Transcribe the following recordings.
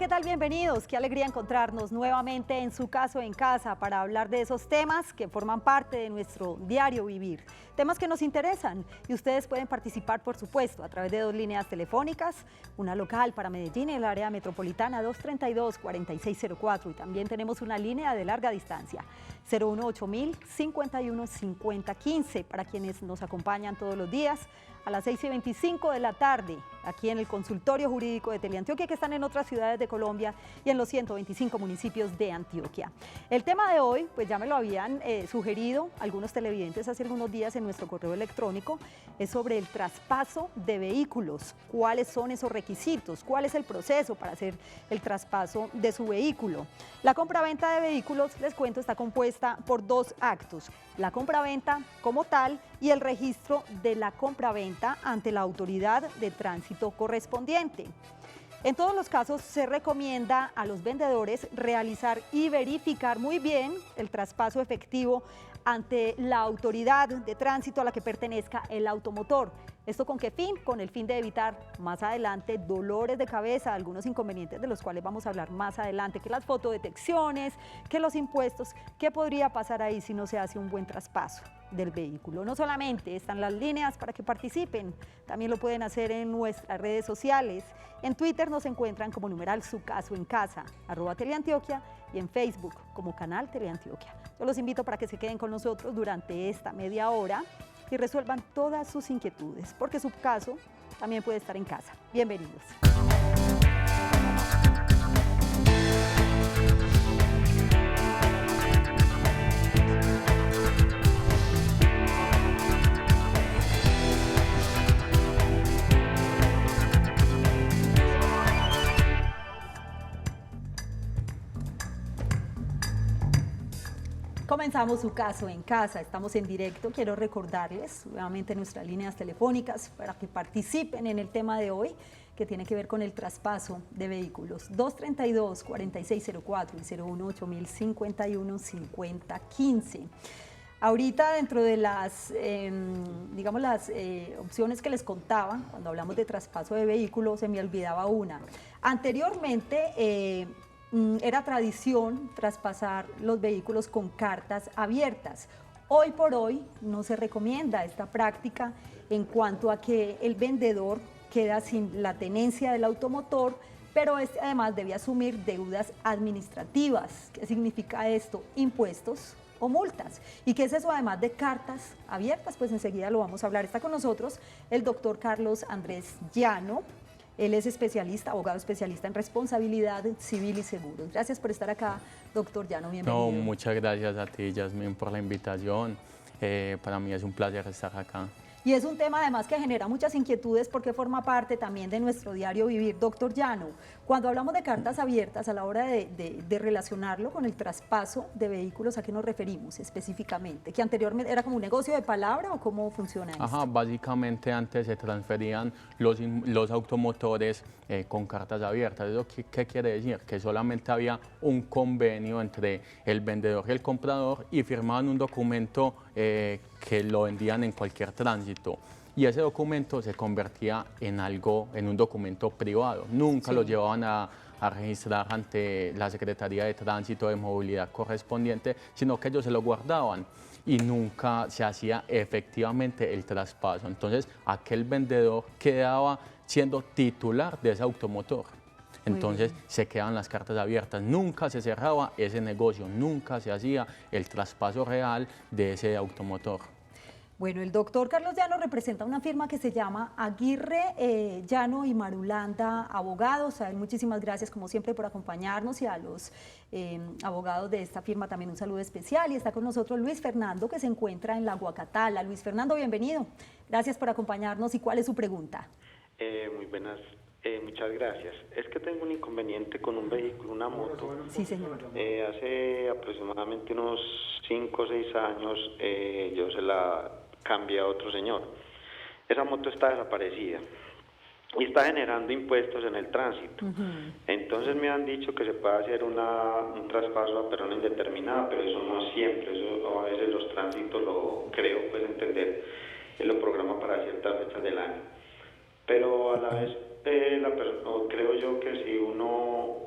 ¿Qué tal? Bienvenidos. Qué alegría encontrarnos nuevamente en Su Caso en Casa para hablar de esos temas que forman parte de nuestro diario vivir. Temas que nos interesan y ustedes pueden participar, por supuesto, a través de dos líneas telefónicas, una local para Medellín y el área metropolitana 232-4604 y también tenemos una línea de larga distancia 018 51 50 15 para quienes nos acompañan todos los días a las 6:25 de la tarde, aquí en el consultorio jurídico de Teleantioquia, que están en otras ciudades de Colombia y en los 125 municipios de Antioquia. El tema de hoy, pues ya me lo habían sugerido algunos televidentes hace algunos días en nuestro correo electrónico, es sobre el traspaso de vehículos. ¿Cuáles son esos requisitos? ¿Cuál es el proceso para hacer el traspaso de su vehículo? La compraventa de vehículos, les cuento, está compuesta por dos actos: la compraventa como tal y el registro de la compraventa ante la autoridad de tránsito correspondiente. En todos los casos se recomienda a los vendedores realizar y verificar muy bien el traspaso efectivo ante la autoridad de tránsito a la que pertenezca el automotor. ¿Esto con qué fin? Con el fin de evitar más adelante dolores de cabeza, algunos inconvenientes de los cuales vamos a hablar más adelante, que las fotodetecciones, que los impuestos, qué podría pasar ahí si no se hace un buen traspaso del vehículo. No solamente están las líneas para que participen, también lo pueden hacer en nuestras redes sociales. En Twitter nos encuentran como numeral Su Caso en Casa, @Teleantioquia, y en Facebook como canal Teleantioquia. Yo los invito para que se queden con nosotros durante esta media hora y resuelvan todas sus inquietudes, porque su caso también puede estar en casa. Bienvenidos. Comenzamos Su Caso en Casa, estamos en directo. Quiero recordarles nuevamente nuestras líneas telefónicas para que participen en el tema de hoy, que tiene que ver con el traspaso de vehículos. 232-4604 y 018 51 50 15. Ahorita, dentro de las, digamos, las opciones que les contaba, cuando hablamos de traspaso de vehículos, se me olvidaba una. Anteriormente, era tradición traspasar los vehículos con cartas abiertas. Hoy por hoy no se recomienda esta práctica en cuanto a que el vendedor queda sin la tenencia del automotor, pero este además debe asumir deudas administrativas. ¿Qué significa esto? Impuestos o multas. ¿Y qué es eso además de cartas abiertas? Pues enseguida lo vamos a hablar. Está con nosotros el doctor Carlos Andrés Llano. Él es especialista, abogado especialista en responsabilidad civil y seguros. Gracias por estar acá, doctor Llano, bienvenido. No, muchas gracias a ti, Yasmin, por la invitación. Para mí es un placer estar acá. Y es un tema además que genera muchas inquietudes porque forma parte también de nuestro diario vivir. Doctor Llano, cuando hablamos de cartas abiertas a la hora de relacionarlo con el traspaso de vehículos, ¿a qué nos referimos específicamente? ¿Que anteriormente era como un negocio de palabra o cómo funciona esto? Ajá, básicamente antes se transferían los automotores con cartas abiertas. ¿Eso qué quiere decir? Que solamente había un convenio entre el vendedor y el comprador y firmaban un documento que lo vendían en cualquier tránsito. Y ese documento se convertía en un documento privado. Nunca lo llevaban a registrar ante la Secretaría de Tránsito de Movilidad correspondiente, sino que ellos se lo guardaban y nunca se hacía efectivamente el traspaso. Entonces, aquel vendedor quedaba siendo titular de ese automotor. Entonces se quedaban las cartas abiertas, nunca se cerraba ese negocio, nunca se hacía el traspaso real de ese automotor. Bueno, el doctor Carlos Llano representa una firma que se llama Aguirre, Llano y Marulanda Abogados. A él muchísimas gracias como siempre por acompañarnos y a los abogados de esta firma también un saludo especial. Y está con nosotros Luis Fernando, que se encuentra en la Guacatala. Luis Fernando, bienvenido. Gracias por acompañarnos. ¿Y cuál es su pregunta? Muy buenas. Muchas gracias. Es que tengo un inconveniente con un vehículo, una moto. Sí, señor. Hace aproximadamente unos 5 o 6 años yo se la cambié a otro señor. Esa moto está desaparecida y está generando impuestos en el tránsito. Entonces me han dicho que se puede hacer un traspaso a persona indeterminada, pero eso no es siempre. Eso a veces los tránsitos lo creo pues entender, lo programa para ciertas fechas del año. Pero a la vez o creo yo que si uno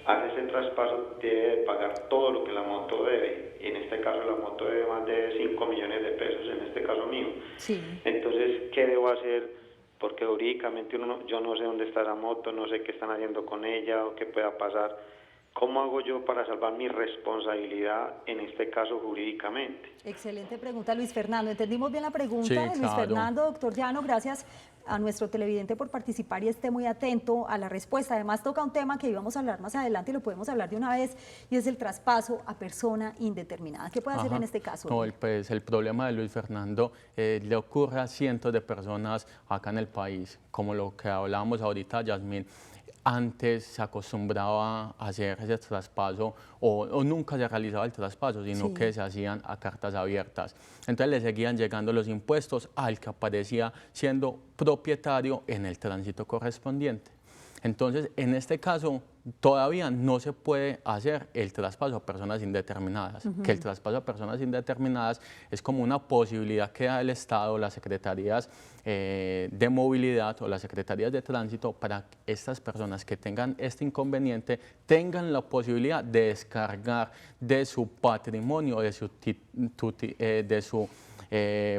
hace ese traspaso debe pagar todo lo que la moto debe, y en este caso la moto debe más de 5 millones de pesos, en este caso mío. Sí. Entonces, ¿qué debo hacer? Porque jurídicamente yo no sé dónde está la moto, no sé qué están haciendo con ella o qué pueda pasar. ¿Cómo hago yo para salvar mi responsabilidad, en este caso jurídicamente? Excelente pregunta, Luis Fernando. ¿Entendimos bien la pregunta Sí, de Luis claro. Fernando? Doctor Llano, gracias a nuestro televidente por participar y esté muy atento a la respuesta. Además, toca un tema que íbamos a hablar más adelante y lo podemos hablar de una vez, y es el traspaso a persona indeterminada. ¿Qué puede hacer en este caso? No, pues el problema de Luis Fernando le ocurre a cientos de personas acá en el país, como lo que hablábamos ahorita, Yasmín. Antes se acostumbraba a hacer ese traspaso o nunca se realizaba el traspaso, sino Sí. que se hacían a cartas abiertas. Entonces le seguían llegando los impuestos al que aparecía siendo propietario en el tránsito correspondiente. Entonces, en este caso, todavía no se puede hacer el traspaso a personas indeterminadas, que el traspaso a personas indeterminadas es como una posibilidad que da el Estado, las secretarías de movilidad o las secretarías de tránsito, para que estas personas que tengan este inconveniente tengan la posibilidad de descargar de su patrimonio, de su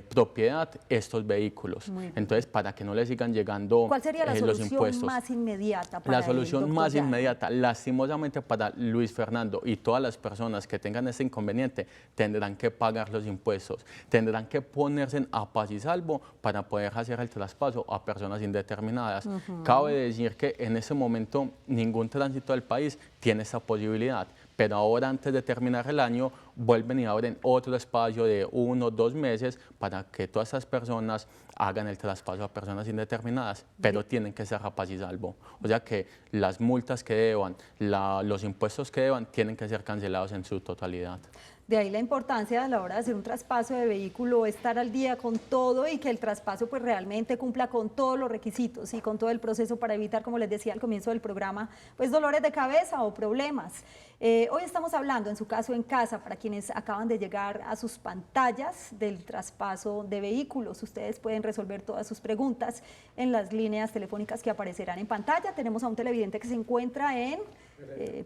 propiedad estos vehículos. Entonces, para que no le sigan llegando ¿Cuál sería la los solución impuestos. más inmediata para La solución doctor más Llano? inmediata, lastimosamente para Luis Fernando y todas las personas que tengan este inconveniente, tendrán que pagar los impuestos, tendrán que ponerse a paz y salvo para poder hacer el traspaso a personas indeterminadas. Cabe decir que en este momento ningún tránsito del país tiene esa posibilidad, pero ahora, antes de terminar el año, vuelven y abren otro espacio de 1 o 2 meses para que todas estas personas hagan el traspaso a personas indeterminadas, pero tienen que ser a paz y salvo. O sea que las multas que deban, los impuestos que deban, tienen que ser cancelados en su totalidad. De ahí la importancia a la hora de hacer un traspaso de vehículo, estar al día con todo y que el traspaso pues realmente cumpla con todos los requisitos y con todo el proceso, para evitar, como les decía al comienzo del programa, pues dolores de cabeza o problemas. Hoy estamos hablando, en su caso en casa, para quienes acaban de llegar a sus pantallas, del traspaso de vehículos. Ustedes pueden resolver todas sus preguntas en las líneas telefónicas que aparecerán en pantalla. Tenemos a un televidente que se encuentra en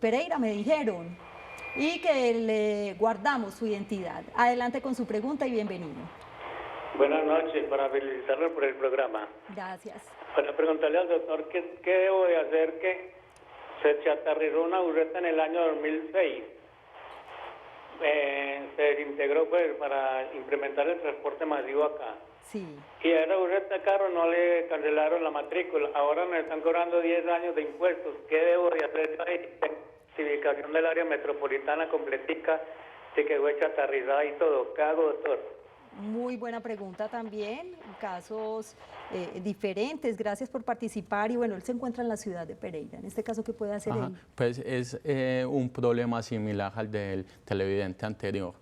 Pereira, me dijeron, y que le guardamos su identidad. Adelante con su pregunta y bienvenido. Buenas noches, para felicitarlo por el programa. Gracias. Para preguntarle al doctor qué debo de hacer, que se chatarrizó una burreta en el año 2006. Se desintegró pues para implementar el transporte masivo acá. Sí. Y a esa burreta carro no le cancelaron la matrícula. Ahora me están cobrando 10 años de impuestos. ¿Qué debo de hacer yo ahí? Clasificación del área metropolitana completica, se quedó chatarrizada y todo. ¿Qué hago, doctor? Muy buena pregunta también, casos diferentes. Gracias por participar. Y bueno, él se encuentra en la ciudad de Pereira. En este caso, ¿qué puede hacer él? Pues es un problema similar al del televidente anterior.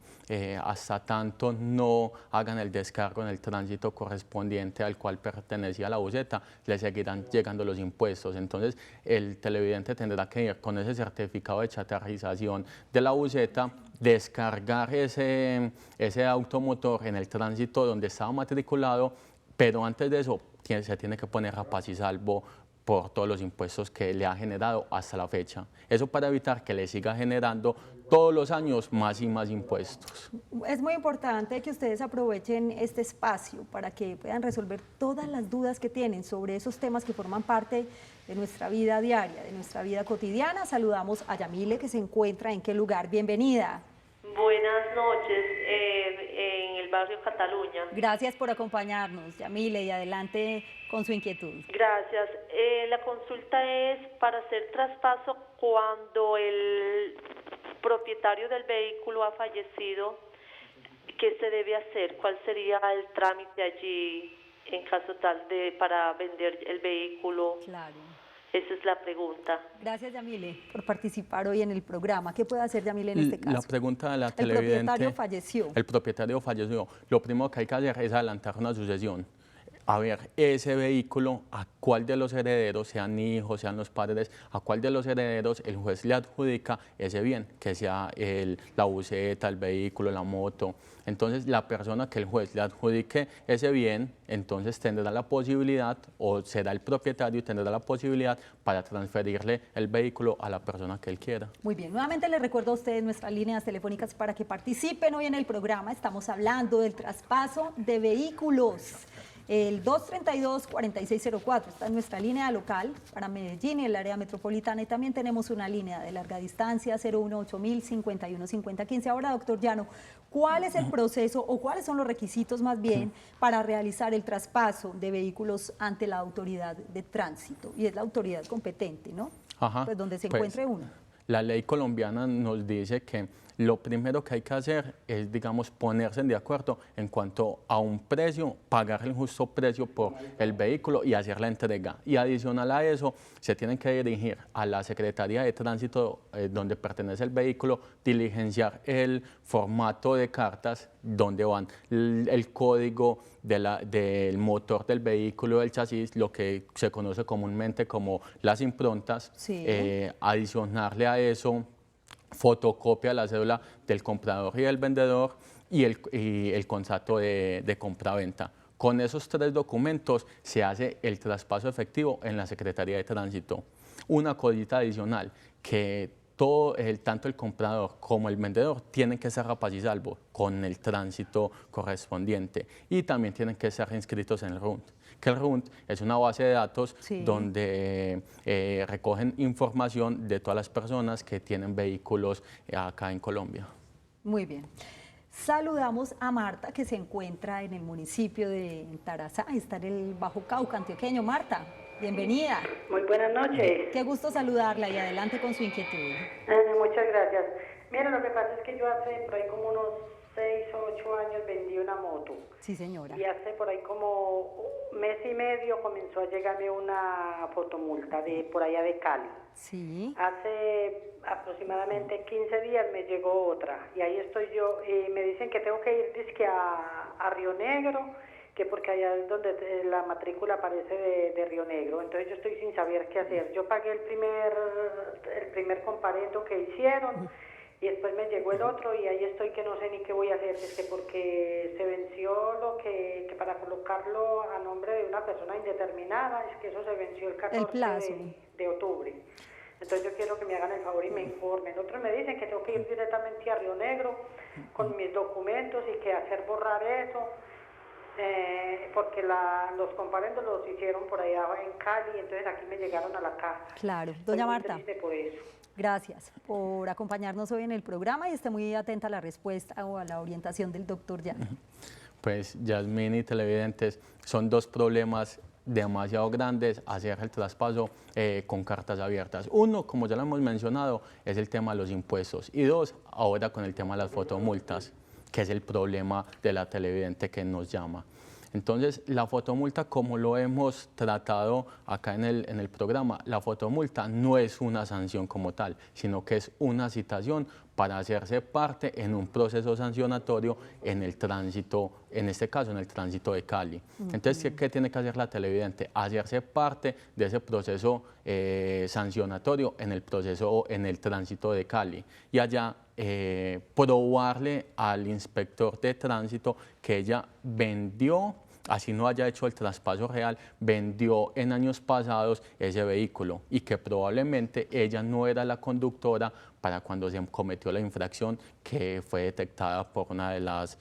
Hasta tanto no hagan el descargo en el tránsito correspondiente al cual pertenecía la buseta, le seguirán llegando los impuestos. Entonces, el televidente tendrá que ir con ese certificado de chatarrización de la buseta, descargar ese automotor en el tránsito donde estaba matriculado, pero antes de eso se tiene que poner a paz y salvo por todos los impuestos que le ha generado hasta la fecha. Eso para evitar que le siga generando todos los años más y más impuestos. Es muy importante que ustedes aprovechen este espacio para que puedan resolver todas las dudas que tienen sobre esos temas que forman parte de nuestra vida diaria, de nuestra vida cotidiana. Saludamos a Yamile, que se encuentra en qué lugar. Bienvenida. Buenas noches, en el barrio Cataluña. Gracias por acompañarnos, Yamile, y adelante con su inquietud. Gracias. La consulta es para hacer traspaso cuando el propietario del vehículo ha fallecido. ¿Qué se debe hacer? ¿Cuál sería el trámite allí en caso tal de para vender el vehículo? Claro. Esa es la pregunta. Gracias, Yamile, por participar hoy en el programa. ¿Qué puede hacer Yamile en este caso? La pregunta de la televidente. El propietario falleció. El propietario falleció. Lo primero que hay que hacer es adelantar una sucesión. a ver ese vehículo, a cuál de los herederos, sean hijos, sean los padres, a cuál de los herederos el juez le adjudica ese bien, que sea la buseta, el vehículo, la moto. Entonces, la persona que el juez le adjudique ese bien, entonces tendrá la posibilidad, o será el propietario y tendrá la posibilidad para transferirle el vehículo a la persona que él quiera. Muy bien, nuevamente les recuerdo a ustedes nuestras líneas telefónicas para que participen hoy en el programa. Estamos hablando del traspaso de vehículos. El 232-4604 está en nuestra línea local para Medellín y el área metropolitana, y también tenemos una línea de larga distancia 018-051-5015. Ahora, doctor Llano, ¿cuál es el proceso o cuáles son los requisitos más bien para realizar el traspaso de vehículos ante la autoridad de tránsito? Y es la autoridad competente, ¿no? Ajá, Pues donde se pues, encuentre uno. La ley colombiana nos dice que lo primero que hay que hacer es, digamos, ponerse de acuerdo en cuanto a un precio, pagar el justo precio por el vehículo y hacer la entrega. Y adicional a eso, se tienen que dirigir a la Secretaría de Tránsito donde pertenece el vehículo, diligenciar el formato de cartas donde van el código del motor del vehículo, del chasis, lo que se conoce comúnmente como las improntas. Sí. Adicionarle a eso fotocopia de la cédula del comprador y del vendedor y el contrato de compra-venta. Con esos 3 documentos se hace el traspaso efectivo en la Secretaría de Tránsito. Una cosita adicional, que tanto el comprador como el vendedor tienen que ser a paz y salvo con el tránsito correspondiente, y también tienen que ser inscritos en el RUNT, que el RUNT es una base de datos donde recogen información de todas las personas que tienen vehículos acá en Colombia. Muy bien. Saludamos a Marta, que se encuentra en el municipio de Tarazá, está en el Bajo Cauca antioqueño. Marta, bienvenida. Muy buenas noches. Qué gusto saludarla y adelante con su inquietud. Muchas gracias. Mira, lo que pasa es que yo hace por ahí como unos 6 o 8 años vendí una moto. Sí, señora. Y hace por ahí como mes y medio comenzó a llegarme una fotomulta de por allá de Cali. Sí. Hace aproximadamente 15 días me llegó otra y ahí estoy yo y me dicen que tengo que ir dizque a Río Negro, que porque allá es donde la matrícula aparece de Río Negro. Entonces yo estoy sin saber qué hacer. Yo pagué el primer comparendo que hicieron y después me llegó el otro y ahí estoy que no sé ni qué voy a hacer, porque se venció lo que para colocarlo a nombre de una persona indeterminada, es que eso se venció el 14 de octubre. Entonces yo quiero que me hagan el favor y me informen. Otros me dicen que tengo que ir directamente a Río Negro con mis documentos y que hacer borrar eso, porque los comparendos los hicieron por allá en Cali, entonces aquí me llegaron a la casa. Claro, doña Marta. Por eso. Gracias por acompañarnos hoy en el programa y esté muy atenta a la respuesta o a la orientación del doctor Llano. Pues, Yasmín y televidentes, son 2 problemas demasiado grandes hacer el traspaso con cartas abiertas. Uno, como ya lo hemos mencionado, es el tema de los impuestos, y 2, ahora con el tema de las fotomultas, que es el problema de la televidente que nos llama. Entonces, la fotomulta, como lo hemos tratado acá en el programa, la fotomulta no es una sanción como tal, sino que es una citación para hacerse parte en un proceso sancionatorio en el tránsito, en este caso en el tránsito de Cali. Entonces, ¿qué tiene que hacer la televidente? Hacerse parte de ese proceso sancionatorio en el tránsito de Cali, y allá probarle al inspector de tránsito que ella vendió, así no haya hecho el traspaso real, vendió en años pasados ese vehículo y que probablemente ella no era la conductora para cuando se cometió la infracción que fue detectada por una de las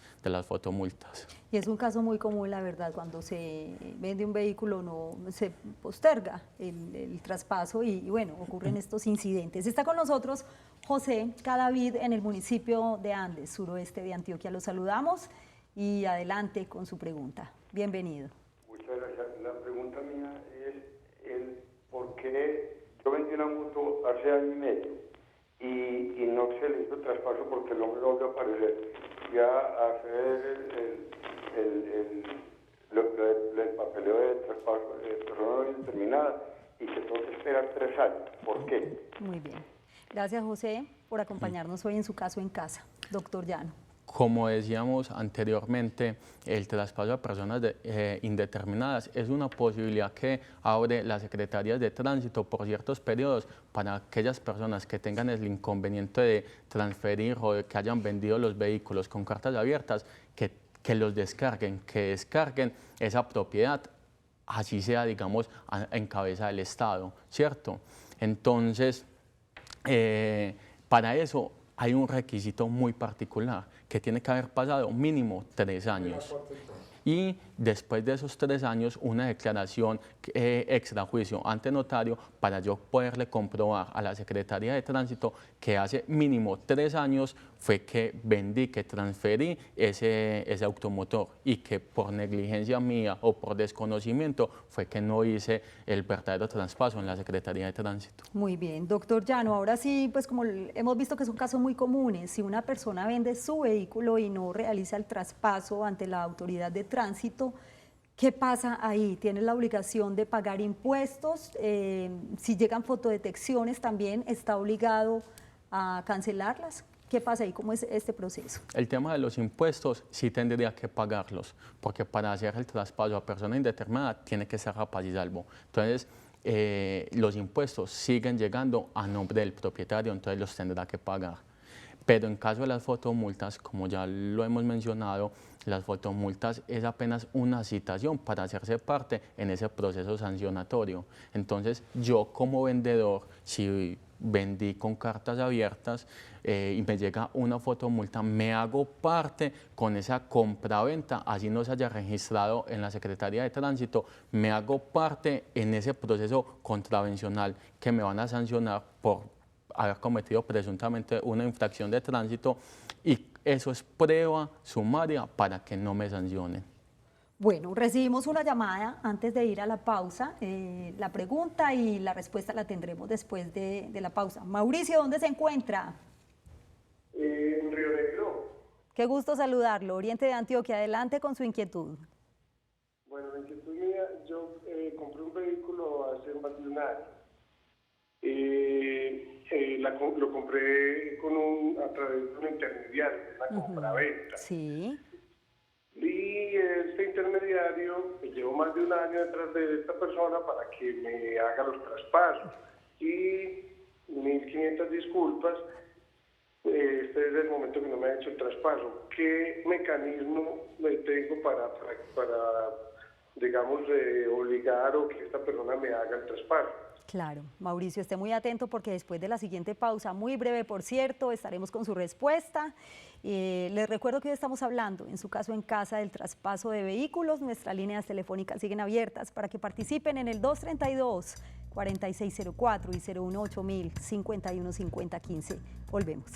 fotomultas. Y es un caso muy común, la verdad, cuando se vende un vehículo no se posterga el traspaso y bueno, ocurren estos incidentes. Está con nosotros José Cadavid en el municipio de Andes, suroeste de Antioquia. Lo saludamos y adelante con su pregunta. Bienvenido. Muchas gracias. La pregunta mía es el por qué yo vendí una moto hace año y medio y no se le hizo traspaso porque el hombre volvió a aparecer. Fui a hacer el papeleo de traspaso de persona no determinada y se tuvo que esperar 3 años. ¿Por qué? Muy bien. Gracias, José, por acompañarnos hoy en su caso en casa. Doctor Llano. como decíamos anteriormente, el traspaso a personas indeterminadas es una posibilidad que abre las secretarías de tránsito por ciertos periodos para aquellas personas que tengan el inconveniente de transferir o de que hayan vendido los vehículos con cartas abiertas, que los descarguen, que descarguen esa propiedad, así sea, digamos, en cabeza del Estado, ¿cierto? Entonces, para eso hay un requisito muy particular, que tiene que haber pasado mínimo 3 años. Y después de esos 3 años, una declaración extrajuicio ante notario para yo poderle comprobar a la Secretaría de Tránsito que hace mínimo 3 años fue que vendí, que transferí ese automotor y que por negligencia mía o por desconocimiento fue que no hice el verdadero traspaso en la Secretaría de Tránsito. Muy bien, doctor Llano, ahora sí, pues como hemos visto que son casos muy comunes, si una persona vende su vehículo y no realiza el traspaso ante la autoridad de tránsito, ¿qué pasa ahí? ¿Tiene la obligación de pagar impuestos? Si llegan fotodetecciones también, ¿está obligado a cancelarlas? ¿Qué pasa ahí? ¿Cómo es este proceso? El tema de los impuestos sí tendría que pagarlos, porque para hacer el traspaso a persona indeterminada tiene que ser a paz y salvo. Entonces, los impuestos siguen llegando a nombre del propietario, entonces los tendrá que pagar. Pero en caso de las fotomultas, como ya lo hemos mencionado, las fotomultas es apenas una citación para hacerse parte en ese proceso sancionatorio. Entonces, yo como vendedor, si vendí con cartas abiertas y me llega una fotomulta, me hago parte con esa compraventa, así no se haya registrado en la Secretaría de Tránsito, me hago parte en ese proceso contravencional que me van a sancionar por haber cometido presuntamente una infracción de tránsito, y eso es prueba sumaria para que no me sancionen. Bueno, recibimos una llamada antes de ir a la pausa. La pregunta y la respuesta la tendremos después de la pausa. Mauricio, ¿dónde se encuentra? En Río Negro. Qué gusto saludarlo. Oriente de Antioquia, adelante con su inquietud. Bueno, la inquietud mía, yo compré un vehículo hace más de un año. Lo compré a través de un intermediario, una compraventa. Sí. Y este intermediario, llevo más de un año detrás de esta persona para que me haga los traspasos. Y 1.500 disculpas, este es el momento que no me ha hecho el traspaso. ¿Qué mecanismo tengo para digamos, obligar o que esta persona me haga el traspaso? Claro, Mauricio, esté muy atento porque después de la siguiente pausa, muy breve por cierto, estaremos con su respuesta. Les recuerdo que hoy estamos hablando, en su caso en casa, del traspaso de vehículos. Nuestras líneas telefónicas siguen abiertas para que participen en el 232-4604 y 018-000-515015. Volvemos.